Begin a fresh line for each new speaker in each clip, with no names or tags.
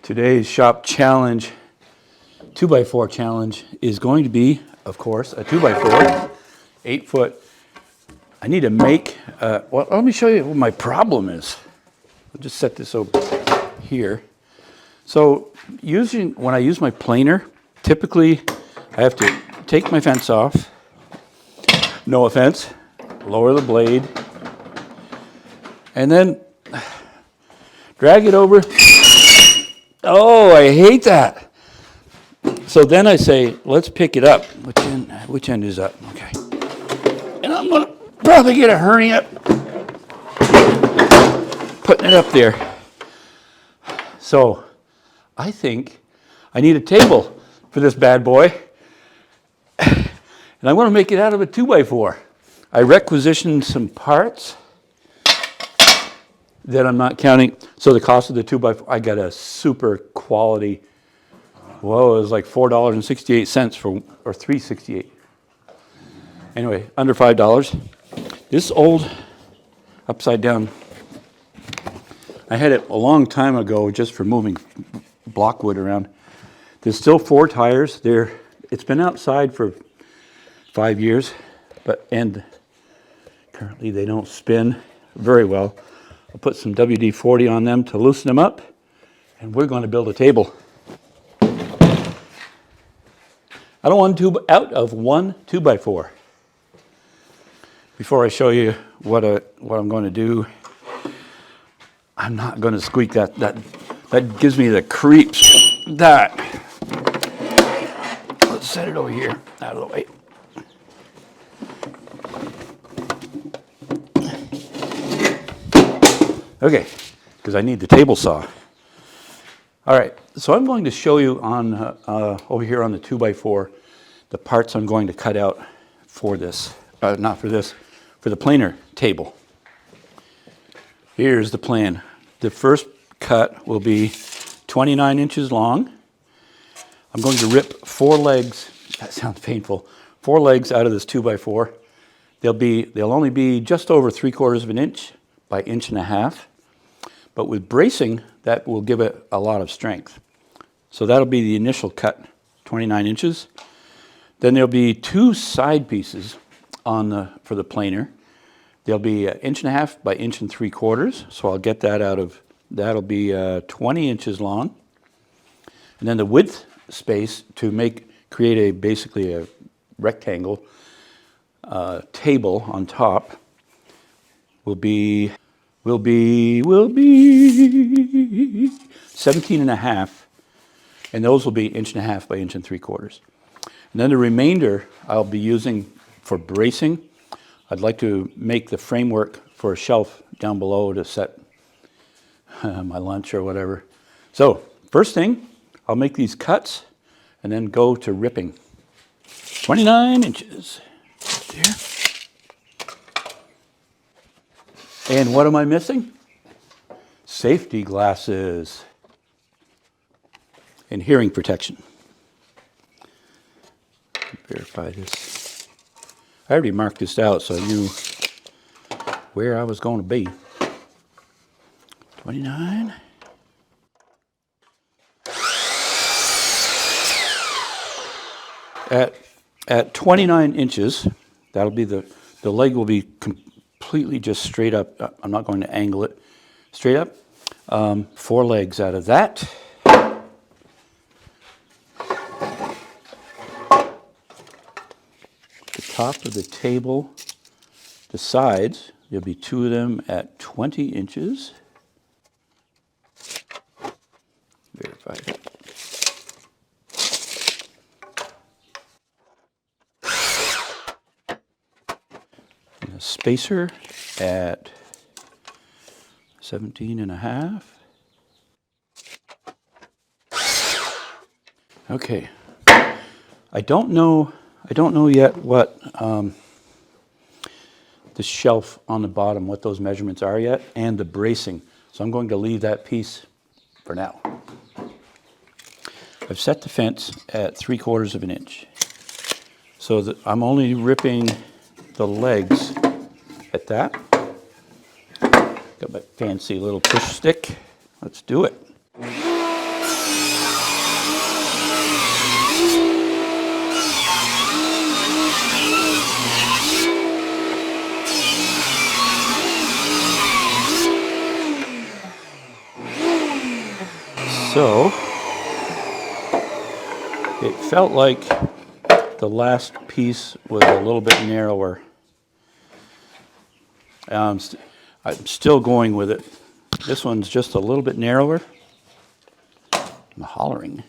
Today's shop challenge, 2x4 challenge, is going to be, of course, a 2x4, 8 foot. I need to make, well, let me show you what my problem is. I'll just set this over here. So when I use my planer, typically I have to take my fence off, no offense, lower the blade, and then drag it over. Oh, I hate that. So then I say, let's pick it up. Which end is up? Okay. And I'm going to probably get a hernia putting it up there. So I think I need a table for this bad boy. And I want to make it out of a 2x4. I requisitioned some parts that I'm not counting. So the cost of the 2x4, I got a super quality, whoa, it was like $4.68 or $3.68. Anyway, under $5. This old upside down, I had it a long time ago just for moving block wood around. There's still 4 tires there. It's been outside for 5 years, and currently they don't spin very well. I'll put some WD-40 on them to loosen them up, and we're going to build a table. I don't want to out of one 2x4. Before I show you what I'm going to do, I'm not going to squeak that. That gives me the creeps. Let's set it over here, out of the way. Okay, because I need the table saw. All right, so I'm going to show you on over here on the 2x4 the parts I'm going to cut out for this, not for this, for the planer table. Here's the plan. The first cut will be 29 inches long. I'm going to rip 4 legs, that sounds painful, 4 legs out of this 2x4. They'll only be just over 3/4 of an inch by 1.5 inches. But with bracing, that will give it a lot of strength. So that'll be the initial cut, 29 inches. Then there'll be 2 side pieces for the planer. They'll be 1.5 inches by 1.75 inches. So I'll get that out of, that'll be 20 inches long. And then the width space to create basically a rectangle table on top will be 17.5, and those will be 1.5 inches by 1.75 inches. And then the remainder I'll be using for bracing. I'd like to make the framework for a shelf down below to set my lunch or whatever. So first thing, I'll make these cuts and then go to ripping. 29 inches there. And what am I missing? Safety glasses and hearing protection. Verify this. I already marked this out so I knew where I was going to be. 29. At 29 inches, that'll be the leg will be completely just straight up. I'm not going to angle it. Straight up. 4 legs out of that. The top of the table, the sides, there'll be 2 of them at 20 inches. Verify that. And a spacer at 17.5. Okay. I don't know yet what the shelf on the bottom, what those measurements are yet, and the bracing. So I'm going to leave that piece for now. I've set the fence at 3/4 of an inch. So that I'm only ripping the legs at that. Got my fancy little push stick. Let's do it. So it felt like the last piece was a little bit narrower. I'm still going with it. This one's just a little bit narrower. I'm hollering.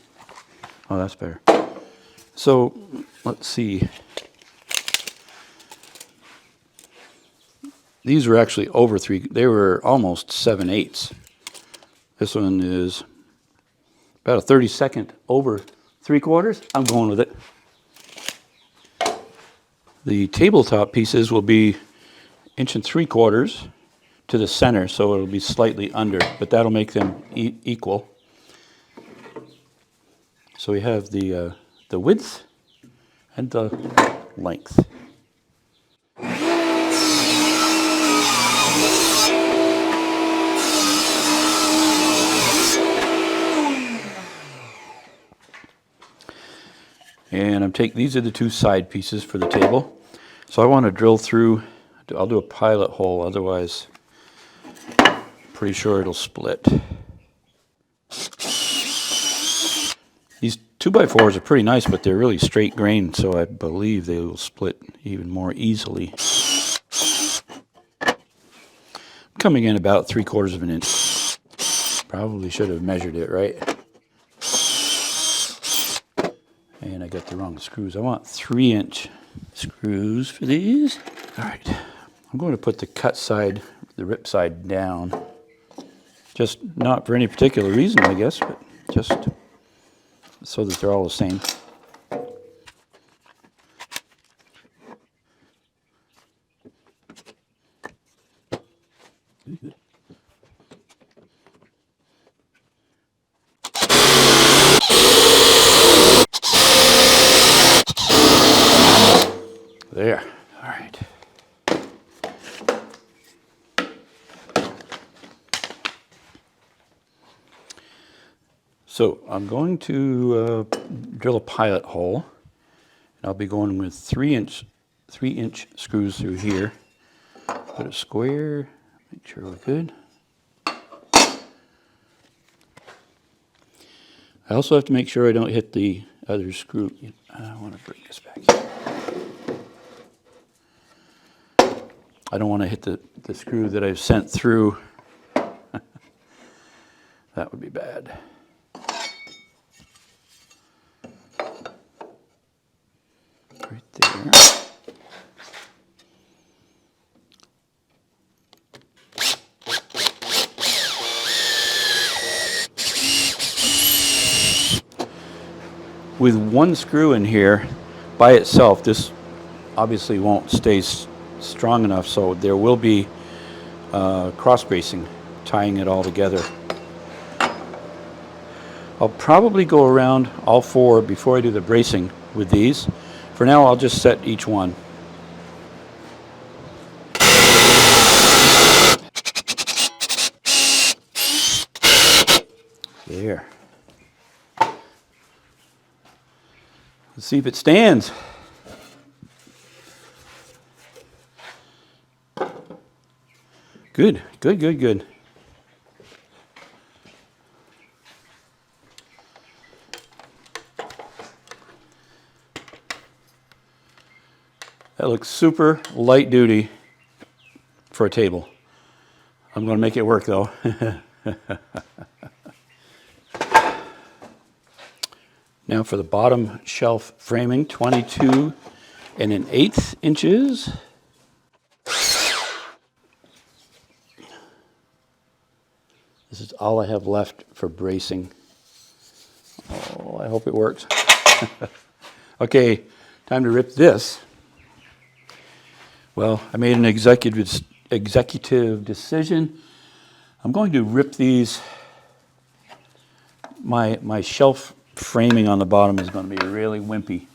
Oh, that's better. So let's see. These were actually over 3. They were almost 7/8. This one is about a 32nd over 3/4. I'm going with it. The tabletop pieces will be 1 3/4 to the center, so it'll be slightly under, but that'll make them equal. So we have the width and the length. And these are the 2 side pieces for the table. So I want to drill through, I'll do a pilot hole, otherwise pretty sure it'll split. These 2x4s are pretty nice, but they're really straight grain, so I believe they will split even more easily. I'm coming in about 3/4 of an inch. Probably should have measured it, right? And I got the wrong screws. I want 3-inch screws for these. All right, I'm going to put the cut side, the rip side down. Just not for any particular reason, I guess, but just so that they're all the same. There. All right. So I'm going to drill a pilot hole. And I'll be going with 3-inch screws through here. Put it square. Make sure we're good. I also have to make sure I don't hit the other screw. I want to bring this back here. I don't want to hit the screw that I've sent through. That would be bad. Right there. With one screw in here by itself, this obviously won't stay strong enough, so there will be cross bracing tying it all together. I'll probably go around all 4 before I do the bracing with these. For now, I'll just set each one. There. Let's see if it stands. Good, good, good, good. That looks super light duty for a table. I'm going to make it work though. Now for the bottom shelf framing, 22 1/8 inches. This is all I have left for bracing. Oh, I hope it works. Okay, time to rip this. Well, I made an executive decision. I'm going to rip these. My shelf framing on the bottom is going to be really wimpy,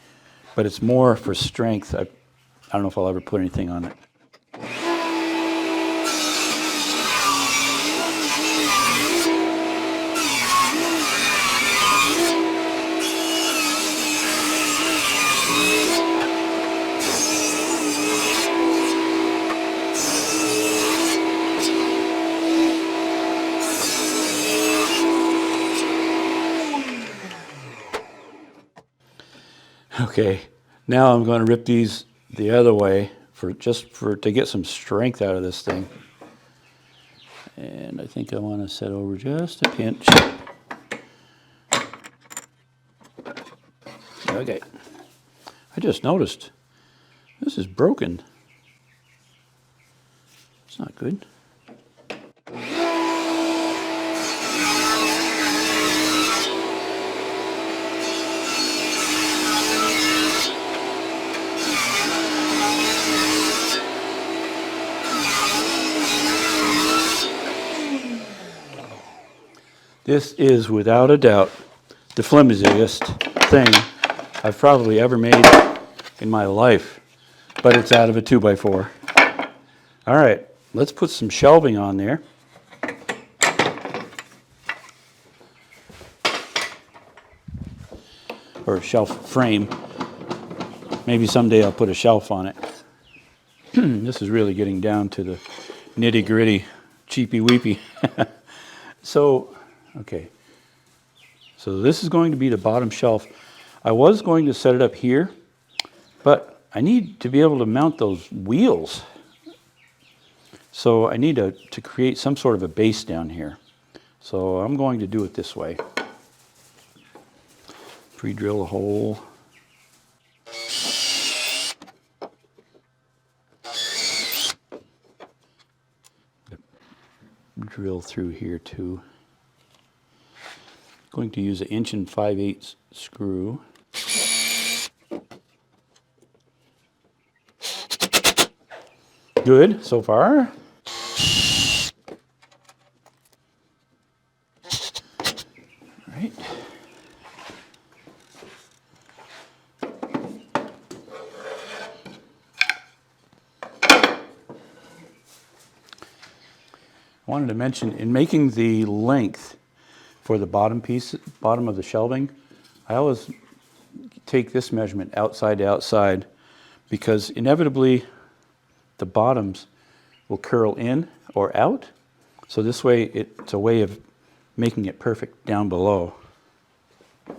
but it's more for strength. I don't know if I'll ever put anything on it. Okay, now I'm going to rip these the other way to get some strength out of this thing. And I think I want to set over just a pinch. Okay. I just noticed this is broken. It's not good. This is without a doubt the flimsiest thing I've probably ever made in my life, but it's out of a 2x4. All right, let's put some shelving on there. Or a shelf frame. Maybe someday I'll put a shelf on it. This is really getting down to the nitty gritty, cheapy weepy. So, okay. So this is going to be the bottom shelf. I was going to set it up here, but I need to be able to mount those wheels. So I need to create some sort of a base down here. So I'm going to do it this way. Pre-drill a hole. Drill through here too. Going to use an 1 5/8" screw. Good so far. All right. I wanted to mention, in making the length for the bottom of the shelving, I always take this measurement outside to outside, because inevitably the bottoms will curl in or out. So this way it's a way of making it perfect down below. All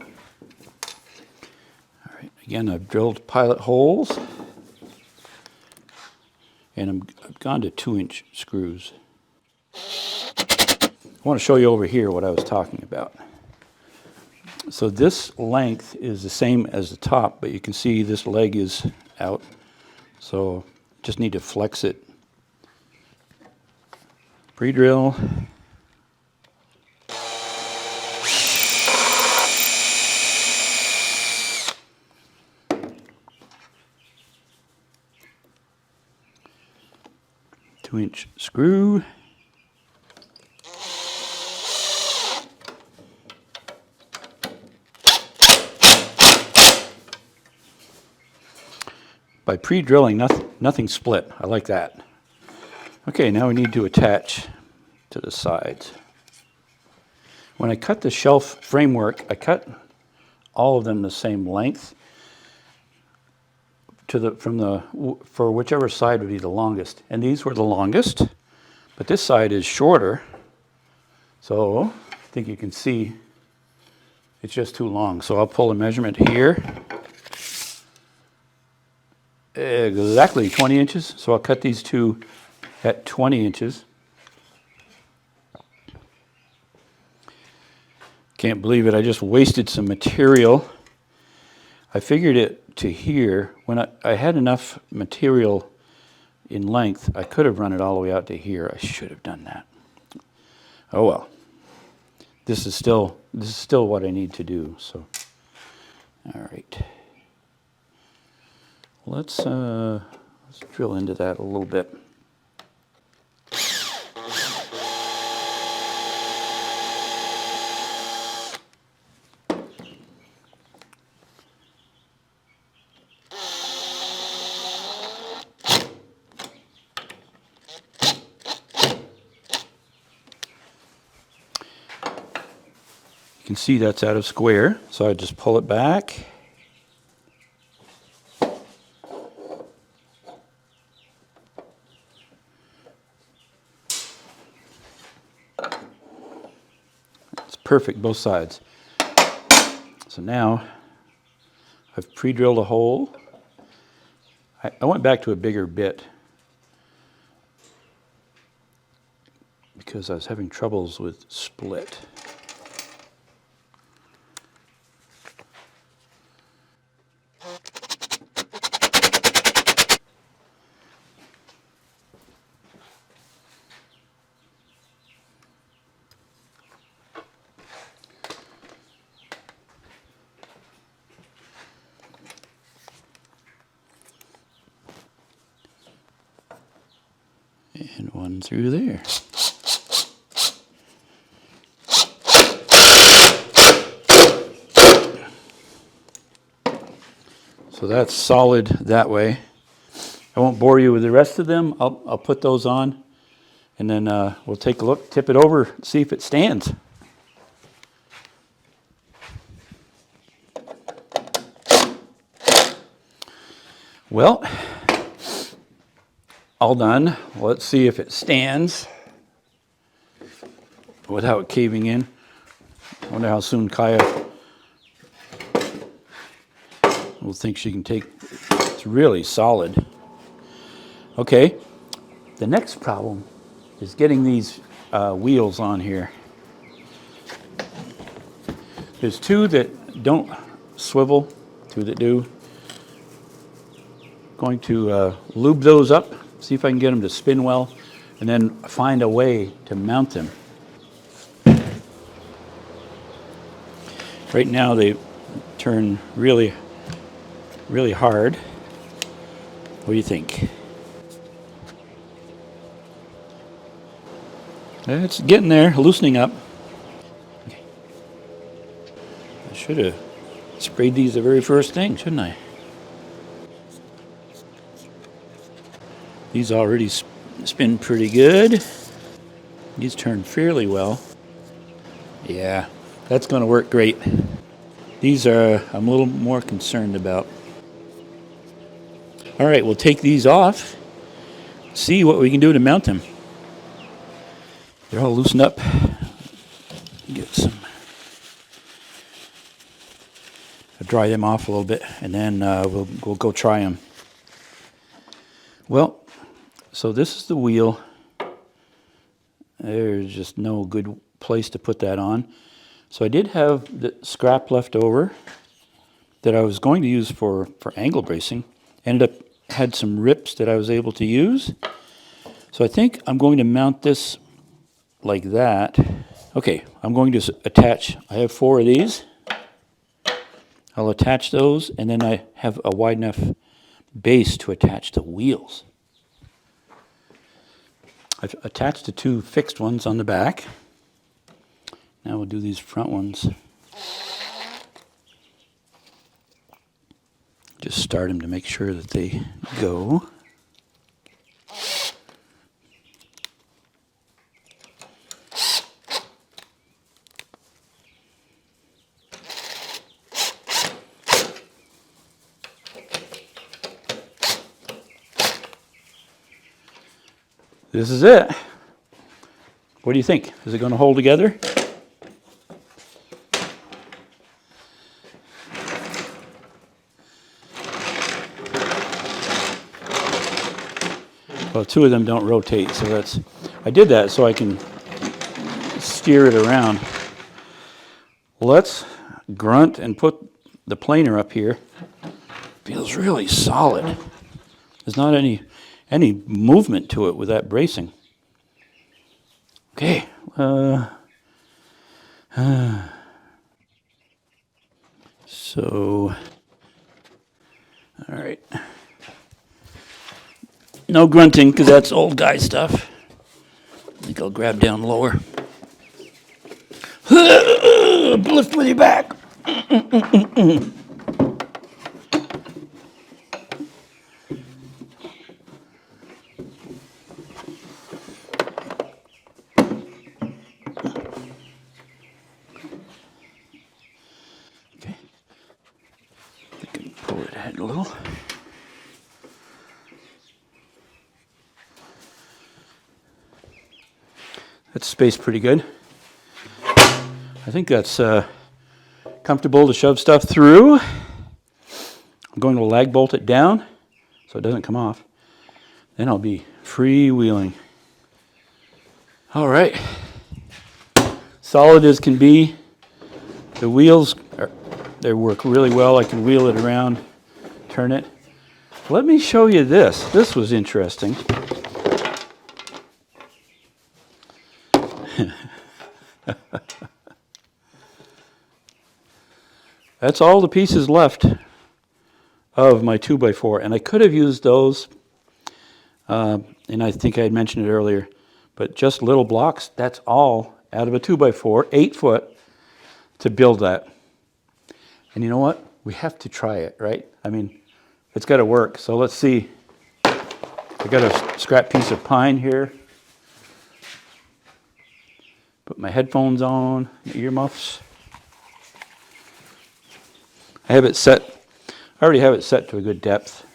right, again, I've drilled pilot holes, and I've gone to 2-inch screws. I want to show you over here what I was talking about. So this length is the same as the top, but you can see this leg is out. So just need to flex it. Pre-drill. Two-inch screw. By pre-drilling, nothing split. I like that. Okay, now we need to attach to the sides. When I cut the shelf framework, I cut all of them the same length for whichever side would be the longest. And these were the longest, but this side is shorter. So I think you can see it's just too long. So I'll pull a measurement here. Exactly 20 inches. So I'll cut these two at 20 inches. Can't believe it. I just wasted some material. I figured it to here. When I had enough material in length, I could have run it all the way out to here. I should have done that. Oh well. This is still what I need to do. So, all right. Let's drill into that a little bit. You can see that's out of square, so I just pull it back. Perfect, both sides. So now I've pre-drilled a hole. I went back to a bigger bit because I was having troubles with split. And one through there. So that's solid that way. I won't bore you with the rest of them. I'll put those on, and then we'll take a look, tip it over, see if it stands. Well, all done. Let's see if it stands without caving in. I wonder how soon Kaya will think she can take. It's really solid. Okay, the next problem is getting these wheels on here. There's two that don't swivel, two that do. Going to lube those up, see if I can get them to spin well, and then find a way to mount them. Right now they turn really, really hard. What do you think? It's getting there, loosening up. Okay. I should have sprayed these the very first thing, shouldn't I? These already spin pretty good. These turn fairly well. Yeah, that's going to work great. These are I'm a little more concerned about. All right, we'll take these off, see what we can do to mount them. They're all loosened up. Get some. I'll dry them off a little bit, and then we'll go try them. Well, so this is the wheel. There's just no good place to put that on. So I did have the scrap left over that I was going to use for angle bracing. Ended up had some rips that I was able to use. So I think I'm going to mount this like that. Okay, I'm going to attach, I have 4 of these. I'll attach those, and then I have a wide enough base to attach the wheels. I've attached the 2 fixed ones on the back. Now we'll do these front ones. Just start them to make sure that they go. This is it. What do you think? Is it going to hold together? Well, 2 of them don't rotate, so that's. I did that so I can steer it around. Let's grunt and put the planer up here. Feels really solid. There's not any movement to it with that bracing. Okay. So, all right. No grunting, because that's old guy stuff. I think I'll grab down lower. Lift with your back. Okay. I can pull it ahead a little. That's spaced pretty good. I think that's comfortable to shove stuff through. I'm going to lag bolt it down so it doesn't come off. Then I'll be freewheeling. All right. Solid as can be. The wheels, they work really well. I can wheel it around, turn it. Let me show you this. This was interesting. That's all the pieces left of my 2x4, and I could have used those, and I think I had mentioned it earlier, but just little blocks, that's all out of a 2x4, 8 foot, to build that. And you know what? We have to try it, right? I mean, it's got to work, so let's see. I got a scrap piece of pine here. Put my headphones on, earmuffs. I have it set, I already have it set to a good depth.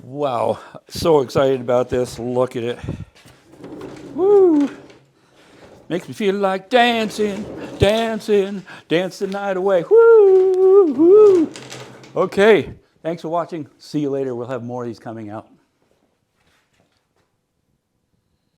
Wow, so excited about this. Look at it. Woo! Makes me feel like dancing, dancing, dance the night away. Woo! Woo! Okay, thanks for watching. See you later. We'll have more of these coming out.